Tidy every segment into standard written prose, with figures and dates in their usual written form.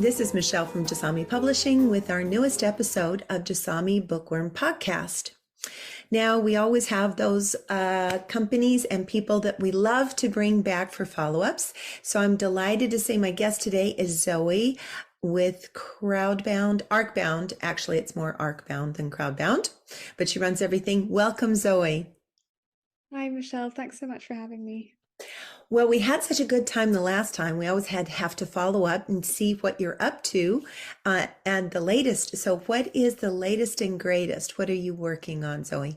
This is Michèle from Dasami Publishing with our newest episode of Dasami Bookworm Podcast. Now, we always have those companies and people that we love to bring back for follow-ups. So I'm delighted to say my guest today is Zoe with Arkbound. Actually, it's more Arkbound than Crowdbound, but she runs everything. Welcome, Zoe. Hi, Michelle. Thanks so much for having me. Well, we had such a good time the last time. We always have to follow up and see what you're up to and the latest. So what is the latest and greatest? What are you working on, Zoe?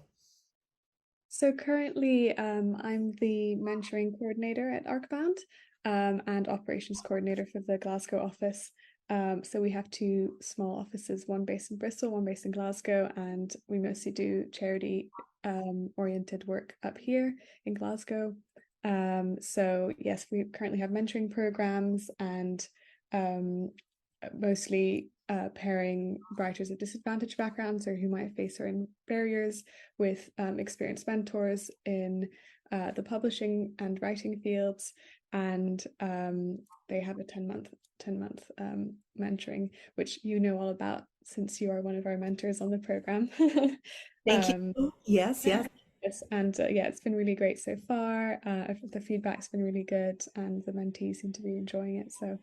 So currently, I'm the mentoring coordinator at Arkbound and operations coordinator for the Glasgow office. So we have two small offices, one based in Bristol, one based in Glasgow, and we mostly do charity oriented work up here in Glasgow. So yes, we currently have mentoring programs and mostly pairing writers of disadvantaged backgrounds or who might face certain barriers with experienced mentors in the publishing and writing fields. And they have a 10-month mentoring, which you know all about since you are one of our mentors on the program. Thank you. Yes, yes. Yes, and yeah, it's been really great so far. The feedback's been really good, and the mentees seem to be enjoying it. So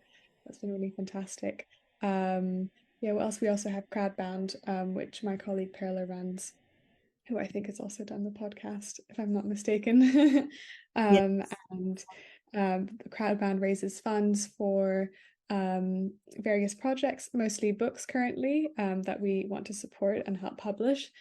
that's been really fantastic. Yeah, what else? We also have Crowdbound, which my colleague Perla runs, who I think has also done the podcast, if I'm not mistaken. Yes. And Crowdbound raises funds for various projects, mostly books currently, that we want to support and help publish.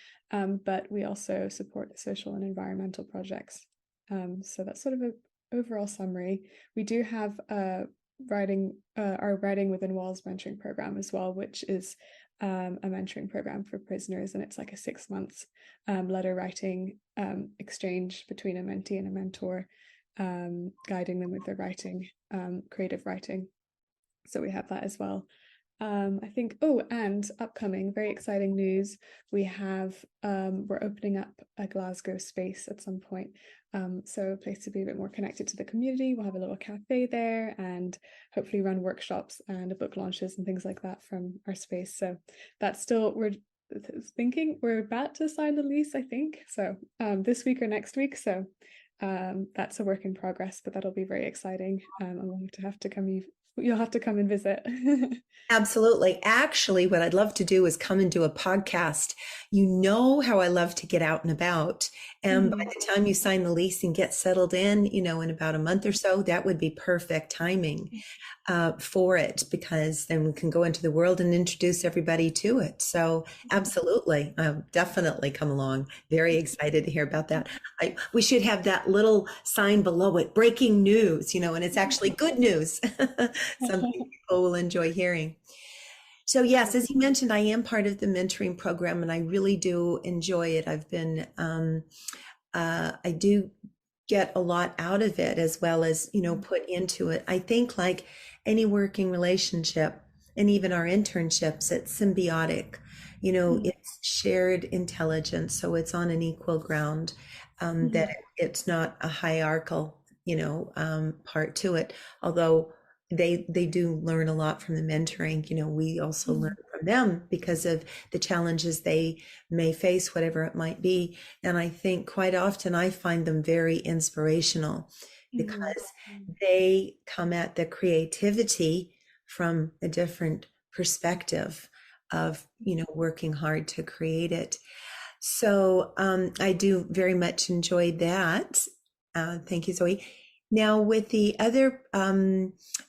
But we also support social and environmental projects. So that's sort of an overall summary. We do have our Writing Within Walls mentoring program as well, which is a mentoring program for prisoners, and it's like a 6 months letter writing exchange between a mentee and a mentor, guiding them with their writing, creative writing. So we have that as well. I think, and upcoming, very exciting news. We're opening up a Glasgow space at some point. So a place to be a bit more connected to the community. We'll have a little cafe there and hopefully run workshops and book launches and things like that from our space. So that's still, we're thinking we're about to sign the lease, I think. So this week or next week. So that's a work in progress, but that'll be very exciting. And you'll have to come and visit. Absolutely. Actually, what I'd love to do is come and do a podcast. You know how I love to get out and about. And by the time you sign the lease and get settled in, in about a month or so, that would be perfect timing for it, because then we can go into the world and introduce everybody to it. So absolutely, definitely come along. Very excited to hear about that. We should have that little sign below it, breaking news, and it's actually good news. Something people will enjoy hearing. So yes, as you mentioned, I am part of the mentoring program and I really do enjoy it. I do get a lot out of it, as well as, put into it. I think like any working relationship and even our internships, it's symbiotic, it's shared intelligence. So it's on an equal ground, that it's not a hierarchical, part to it. Although they do learn a lot from the mentoring. We also learn from them because of the challenges they may face, whatever it might be. And I think quite often I find them very inspirational because they come at the creativity from a different perspective of, working hard to create it. So I do very much enjoy that. Thank you, Zoe. Now, with the other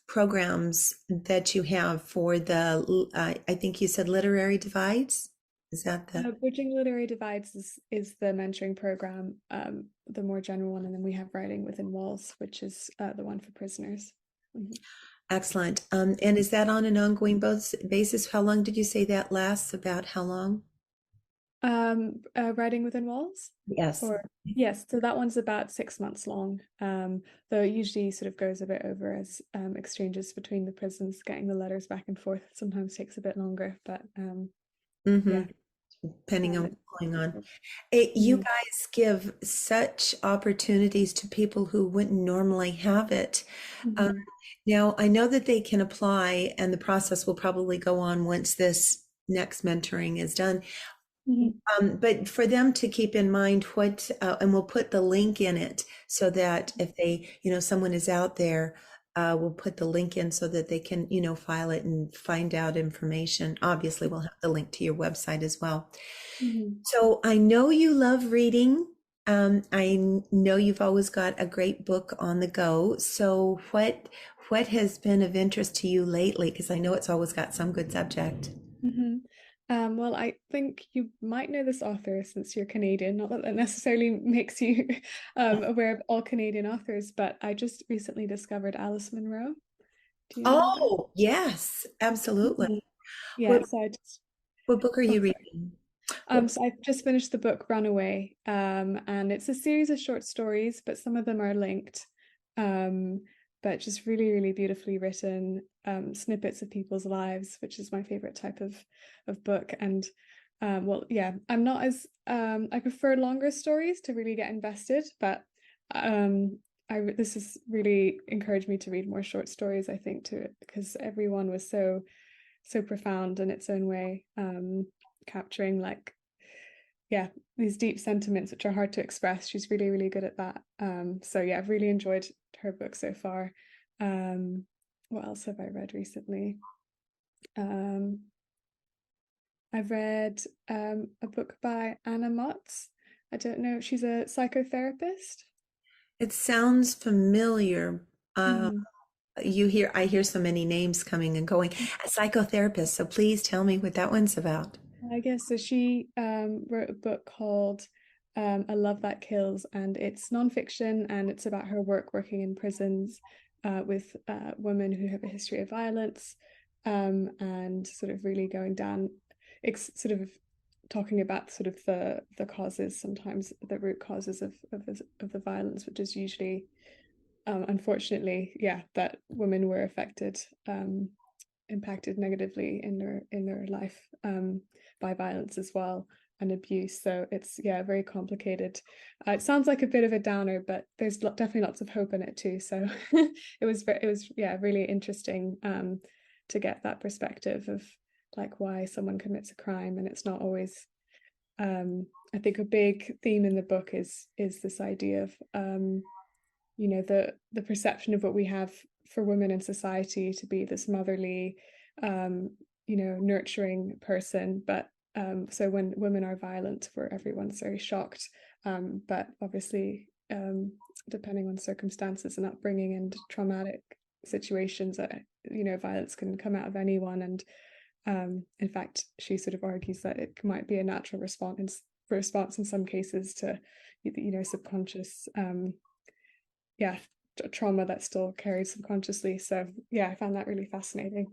programs that you have for I think you said literary divides, is that Bridging Literary Divides is the mentoring program, the more general one, and then we have Writing Within Walls, which is the one for prisoners. Excellent. And is that on an ongoing basis? How long did you say that lasts? About how long? Writing Within Walls? Yes. Yes, so that one's about 6 months long. Though it usually sort of goes a bit over as exchanges between the prisons, getting the letters back and forth sometimes takes a bit longer, but yeah. Depending on going on. Wonderful. You Mhm. guys give such opportunities to people who wouldn't normally have it. Um, Mhm. Now, I know that they can apply, and the process will probably go on once this next mentoring is done. Mhm. But for them to keep in mind what, and we'll put the link in it so that if they, someone is out there, we'll put the link in so that they can, file it and find out information. Obviously, we'll have the link to your website as well. Mhm. So I know you love reading. Know you've always got a great book on the go. So what has been of interest to you lately? Because I know it's always got some good subject. Mhm. Well, I think you might know this author since you're Canadian. Not that that necessarily makes you aware of all Canadian authors, but I just recently discovered Alice Munro. Do you know her? Oh, yes, absolutely. Mhm. Yeah, What so I just what book are oh you sorry. reading? What So I've just finished the book Runaway, and it's a series of short stories, but some of them are linked. Um, but just really, really beautifully written, snippets of people's lives, which is my favorite type of book. And well, yeah, I'm not as I prefer longer stories to really get invested, but this has really encouraged me to read more short stories, I think, too, because everyone was so profound in its own way, capturing like yeah, these deep sentiments which are hard to express. She's really, really good at that. So yeah, I've really enjoyed her book so far. Um, what else have I read recently? Um, I've read a book by Anna Motz. I don't know, she's a psychotherapist. it sounds familiar. Uh, Mhm. I hear so many names coming and going. A psychotherapist, so please tell me what that one's about. I guess so. She wrote a book called A Love That Kills, and it's nonfiction and it's about her work working in prisons with women who have a history of violence, and sort of really going down, sort of talking about sort of the causes, sometimes the root causes of the violence, which is usually, unfortunately, yeah, that women were affected. Impacted negatively in their life, by violence as well and abuse. So it's yeah very complicated. It sounds like a bit of a downer, but there's definitely lots of hope in it too. So it was yeah really interesting, to get that perspective of like why someone commits a crime, and it's not always. I think a big theme in the book is this idea of, the perception of what we have for women in society to be this motherly, um, nurturing person. But so when women are violent, where everyone's very shocked, but obviously, depending on circumstances and upbringing and traumatic situations, that violence can come out of anyone. And in fact, she sort of argues that it might be a natural response in some cases to subconscious, yeah, trauma that's still carried subconsciously. So yeah, I found that really fascinating.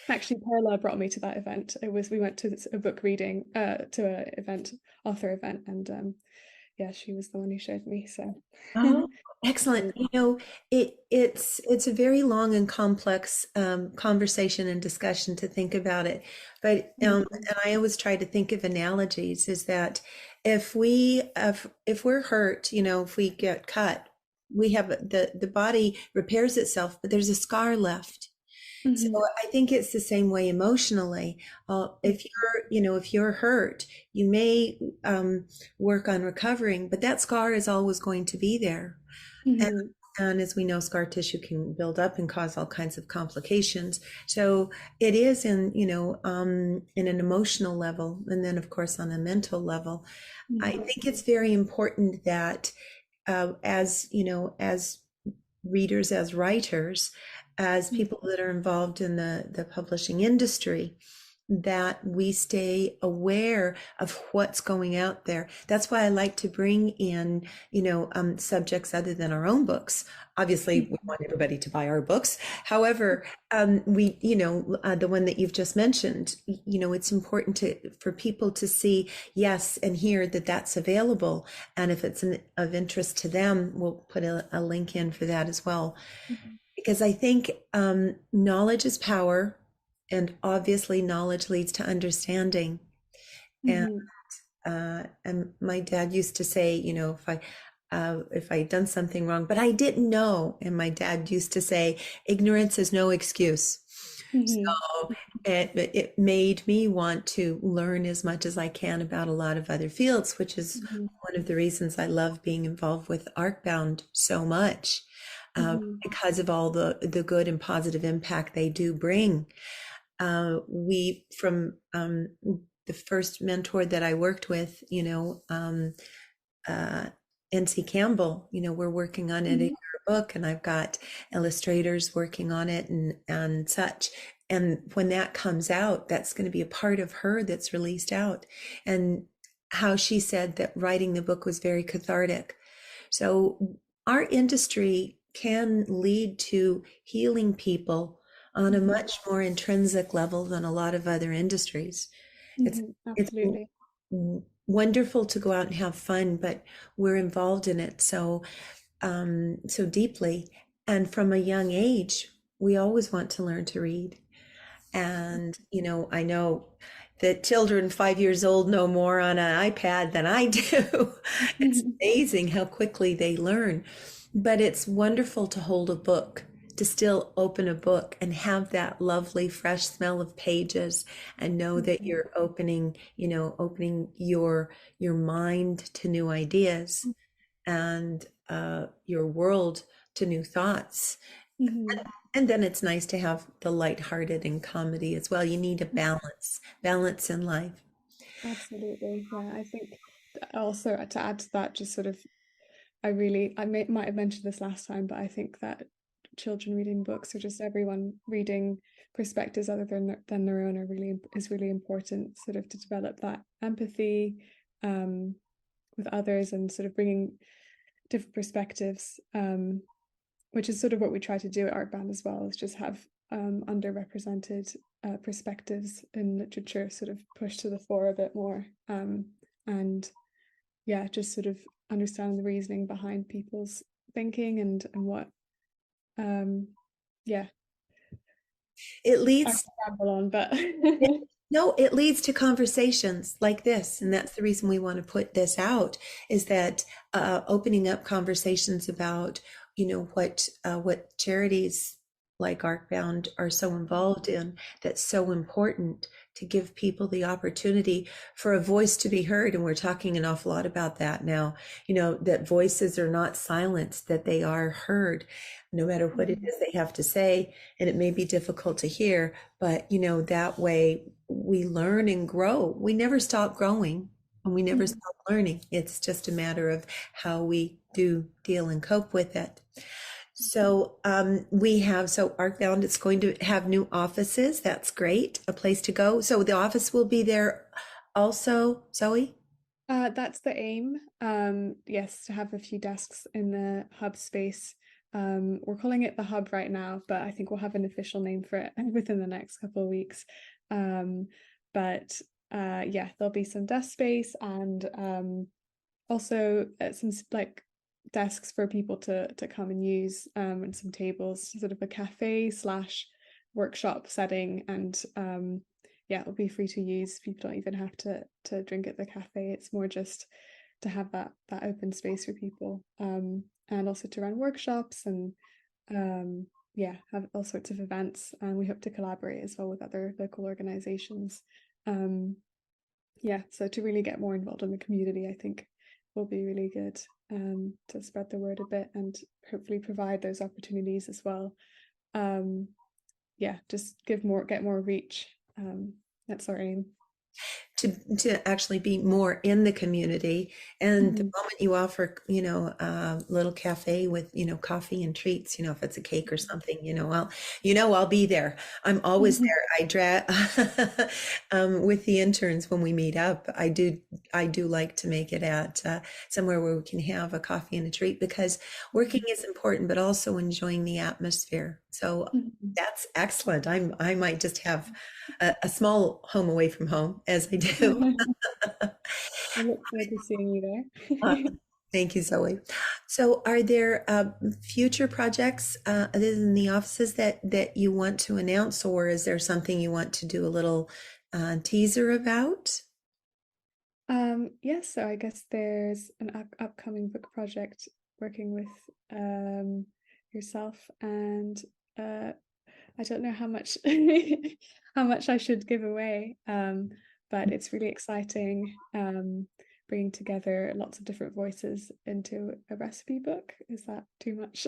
Actually, Perla brought me to that event. We went to a book reading, to a event, author event, and yeah, she was the one who showed me. So Oh, excellent. really, It's a very long and complex conversation and discussion to think about it. But mhm, and I always try to think of analogies is that if we're hurt, if we get cut, we have the body repairs itself, but there's a scar left. So mhm, I think it's the same way emotionally. If you're hurt, you may work on recovering, but that scar is always going to be there. And, mhm, and as we know, scar tissue can build up and cause all kinds of complications. So it is in an emotional level, and then of course on a mental level. I mhm, think it's very important that as readers, as writers, as mhm, people that are involved in the publishing industry, that we stay aware of what's going out there. That's why I like to bring in, subjects other than our own books. Obviously, we mhm, want everybody to buy our books. However, the one that you've just mentioned, it's important for people to see, yes, and hear that that's available. And if it's of interest to them, we'll put a link in for that as well. mhm, Because I think knowledge is power, and obviously knowledge leads to understanding. And mhm. And my dad used to say, if I'd done something wrong, but I didn't know. And my dad used to say, ignorance is no excuse. Hmm. So it made me want to learn as much as I can about a lot of other fields, which is Hmm. one of the reasons I love being involved with Arkbound so much, Hmm. because of all the good and positive impact they do bring. We from the first mentor that I worked with, uh, NC Campbell, we're working on editing Hmm. our book, and I've got illustrators working on it and such. And when that comes out, that's going to be a part of her that's released out. And how she said that writing the book was very cathartic. So our industry can lead to healing people on a Hmm. much more intrinsic level than a lot of other industries. It's Hmm. it's Absolutely. wonderful to go out and have fun, but we're involved in it so deeply. And from a young age, we always want to learn to read. And, I know that children 5 years old know more on an iPad than I do. It's amazing how quickly they learn. But it's wonderful to hold a book, to still open a book and have that lovely fresh smell of pages and know that Mhm. you're opening your mind to new ideas and your world to new thoughts. Mhm. And then it's nice to have the lighthearted and comedy as well. You need a balance in life. Absolutely. Yeah, I think also to add to that, just sort of, might have mentioned this last time, but I think that children reading books or just everyone reading perspectives other than their own is really important, sort of to develop that empathy um, with others and sort of bringing different perspectives, which is sort of what we try to do at Arkbound as well, is just have underrepresented perspectives in literature sort of pushed to the fore a bit more. And yeah, just sort of understanding the reasoning behind people's thinking and what, um, yeah, It I leads can ramble on, but No, it leads to conversations like this, and that's the reason we want to put this out, is that opening up conversations about, what charities like Arkbound are so involved in, that's so important to give people the opportunity for a voice to be heard. And we're talking an awful lot about that now, that voices are not silenced, that they are heard, no matter what it Mhm. is they have to say. And it may be difficult to hear, but that way we learn and grow. We never stop growing and we never Mhm. stop learning. It's just a matter of how we do deal and cope with it. So Arkbound, it's going to have new offices. That's great. A place to go. So the office will be there also, Zoe? That's the aim. Yes, to have a few desks in the hub space. We're calling it the hub right now, but I think we'll have an official name for it within the next couple of weeks. Um, but yeah, there'll be some desk space and also some like desks for people to come and use, and some tables, sort of a cafe slash workshop setting, and yeah, it'll be free to use. People don't even have to drink at the cafe. It's more just to have that open space for people, and also to run workshops and yeah, have all sorts of events. And we hope to collaborate as well with other local organizations. Um, yeah, so to really get more involved in the community, I think will be really good, to spread the word a bit and hopefully provide those opportunities as well. Um, yeah, just get more reach. That's our aim. To actually be more in the community. And the Mhm. moment you offer, a little cafe with, coffee and treats, if it's a cake or something, I'll be there. I'm always Mhm. there. I drag with the interns when we meet up. I do like to make it at somewhere where we can have a coffee and a treat, because working is important, but also enjoying the atmosphere. So Mhm. that's excellent. I might just have a small home away from home, as I do. I look forward to seeing you Uh, there. Thank you, Zoe. So, are there future projects other than the offices that you want to announce, or is there something you want to do a little teaser about? Yes, so I guess there's an upcoming book project working with yourself and uh, I don't know how much how much I should give away, but it's really exciting. Bringing together lots of different voices into a recipe book. Is that too much?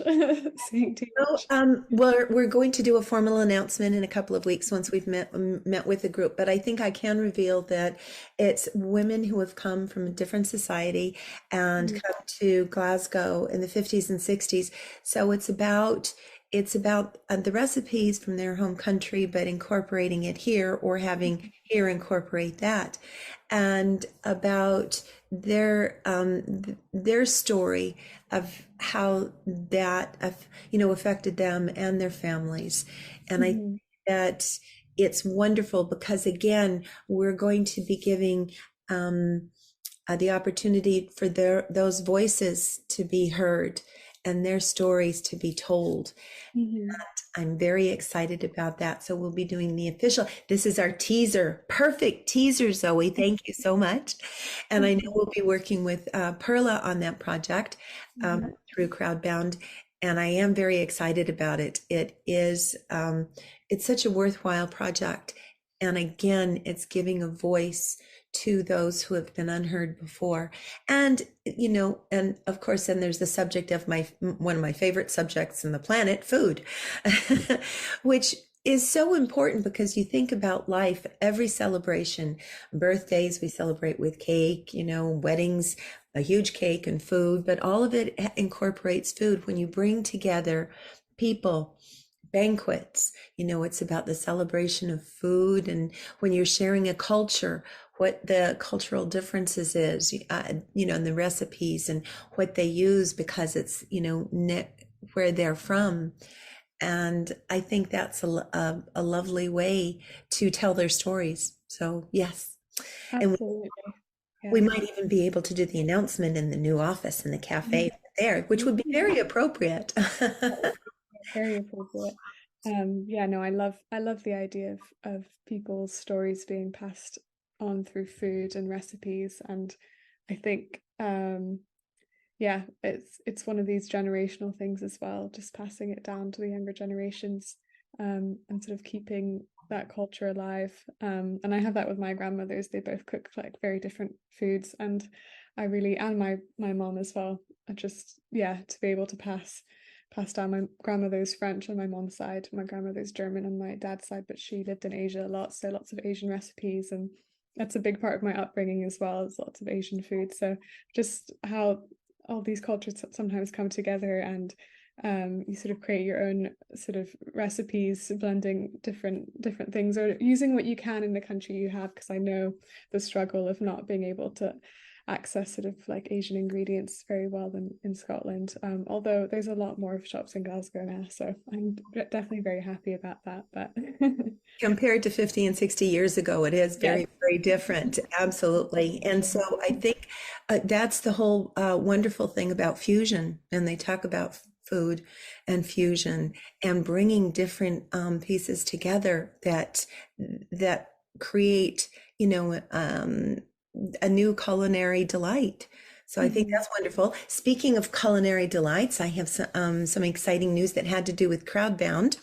Saying too Oh, much? we're going to do a formal announcement in a couple of weeks once we've met with the group. But I think I can reveal that it's women who have come from a different society and Mhm. come to Glasgow in the 50s and 60s. So it's about the recipes from their home country, but incorporating it here or having here incorporate that, and about their story of how that affected them and their families. And I think Mhm. that it's wonderful because again we're going to be giving um, the opportunity for those voices to be heard and their stories to be told. Mhm. I'm very excited about that. So we'll be doing the official. This is our teaser. Perfect teaser, Zoe. Thank you so much. And I know Mhm. we'll be working with Perla on that project Mhm. through Crowdbound. And I am very excited about it. It's such a worthwhile project. And again, it's giving a voice to those who have been unheard before. And of course, then there's the subject of one of my favorite subjects in the planet, food, which is so important because you think about life, every celebration, birthdays, we celebrate with cake, weddings, a huge cake and food, but all of it incorporates food. When you bring together people, banquets, it's about the celebration of food. And when you're sharing a culture, what the cultural differences is, and the recipes and what they use because it's, where they're from. And I think that's a lovely way to tell their stories. So, yes. And Absolutely. we Yeah. might even be able to do the announcement in the new office in the cafe there, which would be very appropriate. That would be very appropriate. Yeah, no, I love the idea of people's stories being passed on through food and recipes, and I think yeah, it's one of these generational things as well, just passing it down to the younger generations, and sort of keeping that culture alive. And I have that with my grandmothers. They both cook like very different foods, and and my mom as well. I just yeah, to be able to pass down my grandmother's French on my mom's side, my grandmother's German on my dad's side, but she lived in Asia a lot, so lots of Asian recipes, and that's a big part of my upbringing as well. Is lots of Asian food. So just how all these cultures sometimes come together and you sort of create your own sort of recipes, blending different things or using what you can in the country you have. Because I know the struggle of not being able to access sort of like Asian ingredients very well in Scotland. Although there's a lot more shops in Glasgow now, so I'm definitely very happy about that. But Compared to 50 and 60 years ago, it is yes, very, very different. Absolutely. And so I think that's the whole wonderful thing about fusion. And they talk about food and fusion and bringing different pieces together that create, a new culinary delight. So I think Mhm. that's wonderful. Speaking of culinary delights, I have some exciting news that had to do with Crowdbound.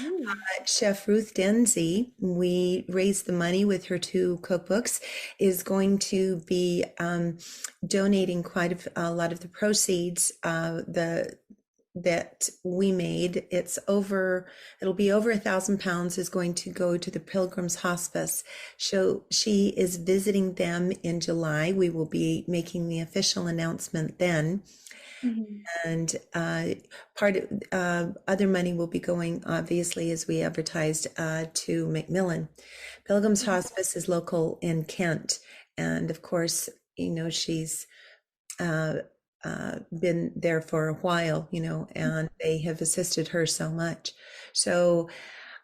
Ooh. Chef Ruth Denzi, we raised the money with her two cookbooks, is going to be donating quite a lot of the proceeds that we made. It'll be over £1,000 is going to go to the Pilgrims Hospice. So she is visiting them in July. We will be making the official announcement then. Mhm. And part of other money will be going, obviously, as we advertised, to McMillan. Pilgrim's Mhm. Hospice is local in Kent. And of course, she's uh, been there for a while, and they have assisted her so much. So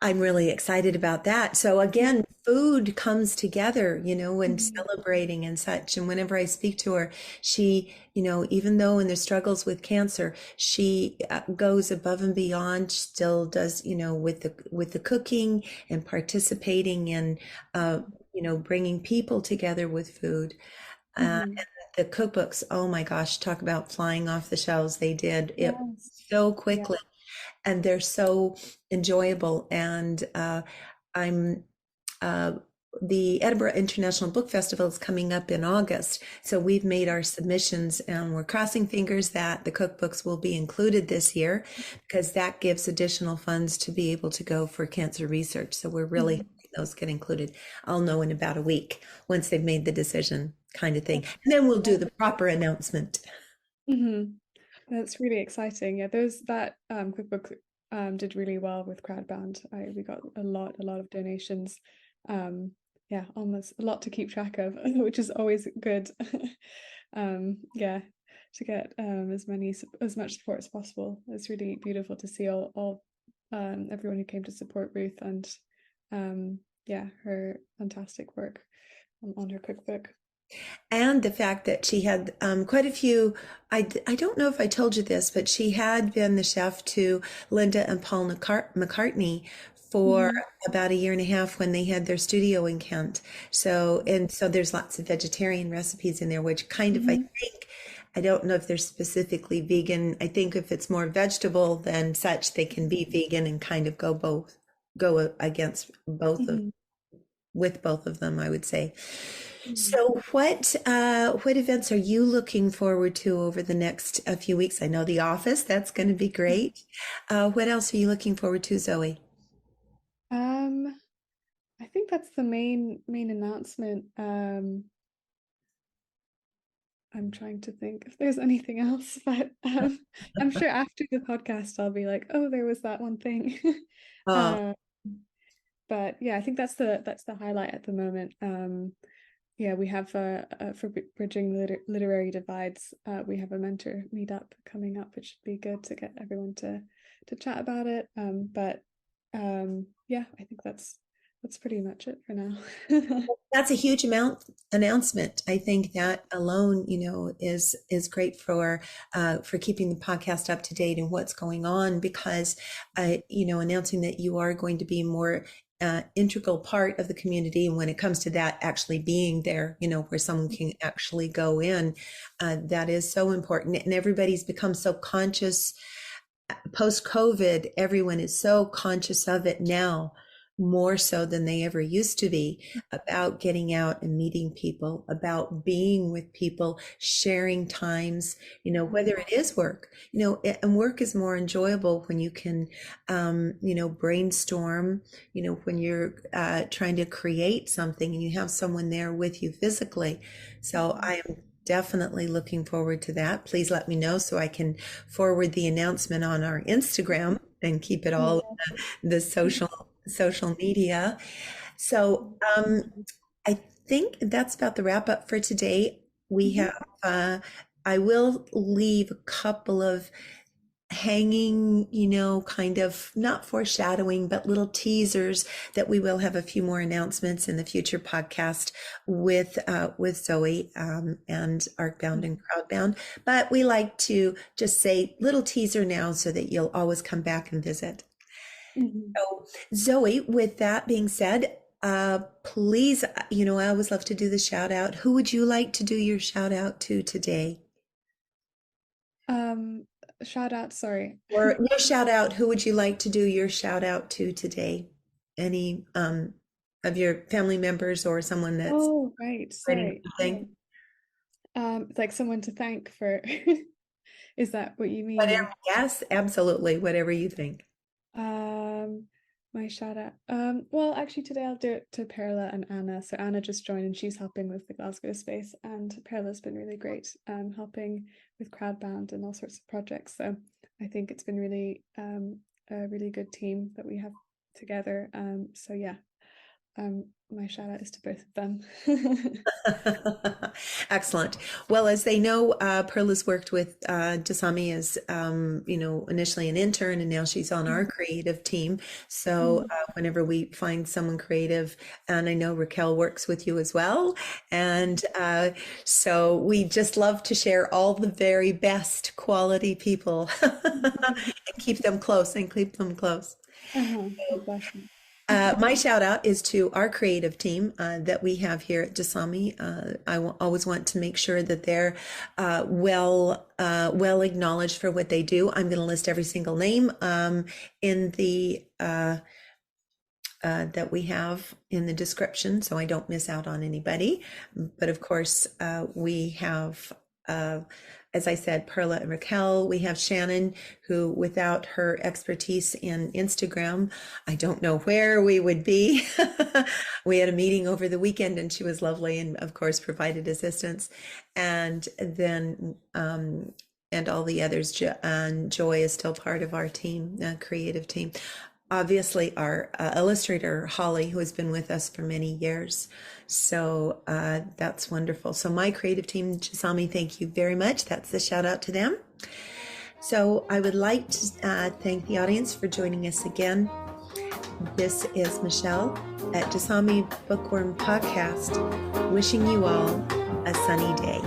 I'm really excited about that. So again, food comes together, when Mhm. celebrating and such. And whenever I speak to her, she, even though in the struggles with cancer, she goes above and beyond, still does, with the cooking and participating in, bringing people together with food. Hmm. And the cookbooks, oh my gosh, talk about flying off the shelves. They did it Yes. so Yeah. quickly, and they're so enjoyable. And I'm uh, the Edinburgh International Book Festival is coming up in August. So we've made our submissions and we're crossing fingers that the cookbooks will be included this year because that gives additional funds to be able to go for cancer research. So we're really Mhm. hoping those get included. I'll know in about a week once they've made the decision, kind of thing. And then we'll do the proper announcement. Mhm. That's really exciting. Yeah, those that cookbook did really well with Crowdbound. We got a lot of donations. Yeah, almost a lot to keep track of, which is always good. Yeah, to get as much support as possible. It's really beautiful to see all everyone who came to support Ruth and yeah, her fantastic work on her cookbook. And the fact that she had quite a few, I don't know if I told you this, but she had been the chef to Linda and Paul McCartney for Hmm. about a year and a half when they had their studio in Kent. So, and so there's lots of vegetarian recipes in there, which kind of, I Hmm. think, I don't know if they're specifically vegan. I think if it's more vegetable than such, they can be vegan and kind of go against both of Hmm. with both of them, I would say. Hmm. So what events are you looking forward to over the next few weeks? I know The Office, that's going to be great. What else are you looking forward to, Zoe? Um, I think that's the main announcement. I'm trying to think if there's anything else, but I'm sure after the podcast I'll be like, oh, there was that one thing. Oh, Uh, but yeah, I think that's the highlight at the moment. Yeah, we have for bridging literary divides. We have a mentor meetup coming up, which should be good to get everyone to chat about it. But yeah, I think that's pretty much it for now. that's a huge amount announcement. I think that alone, is great for keeping the podcast up to date and what's going on because, announcing that you are going to be more integral part of the community. And when it comes to that actually being there, where someone can actually go in, that is so important. And everybody's become so conscious post COVID, everyone is so conscious of it now, more so than they ever used to be, about getting out and meeting people, about being with people, sharing times, whether it is work, and work is more enjoyable when you can, brainstorm, when you're trying to create something and you have someone there with you physically. So I am definitely looking forward to that. Please let me know so I can forward the announcement on our Instagram and keep it all Yeah. the social media. So I think that's about the wrap up for today. We Mhm. have I will leave a couple of hanging, kind of not foreshadowing, but little teasers that we will have a few more announcements in the future podcast with Zoe and Arkbound and Crowdbound. But we like to just say little teaser now so that you'll always come back and visit. Mhm. So, Zoe, with that being said, please, I always love to do the shout out. Who would you like to do your shout out to today? Um, Shout out, sorry. Or your shout out, who would you like to do your shout out to today? Any of your family members or someone that's Oh, right, writing sorry. something? It's like someone to thank for, is that what you mean? Whatever. Or Yes, absolutely. Whatever you think. um, my shout out. Well, actually today I'll do it to Perla and Anna. So Anna just joined and she's helping with the Glasgow space, and Perla's been really great, helping with Crowdbound and all sorts of projects. So I think it's been really a really good team that we have together. So yeah, my shout out is to both of them. Excellent. Well, as they know, Pearl has worked with Dasami as, initially an intern, and now she's on our creative team. So Mhm. whenever we find someone creative, and I know Raquel works with you as well, and so we just love to share all the very best quality people and keep them close and keep them close. Uh-huh, exactly. My shout out is to our creative team that we have here at Jasami. Always want to make sure that they're well acknowledged for what they do. I'm going to list every single name in the that we have in the description, so I don't miss out on anybody. But of course, we have, as I said, Perla and Raquel. We have Shannon, who without her expertise in Instagram, I don't know where we would be. We had a meeting over the weekend and she was lovely and of course provided assistance. And then and all the others, Joy is still part of our team, creative team. Obviously, our illustrator, Holly, who has been with us for many years. So that's wonderful. So my creative team, Jasami, thank you very much. That's the shout out to them. So I would like to thank the audience for joining us again. This is Michèle at Jasami Bookworm Podcast, wishing you all a sunny day.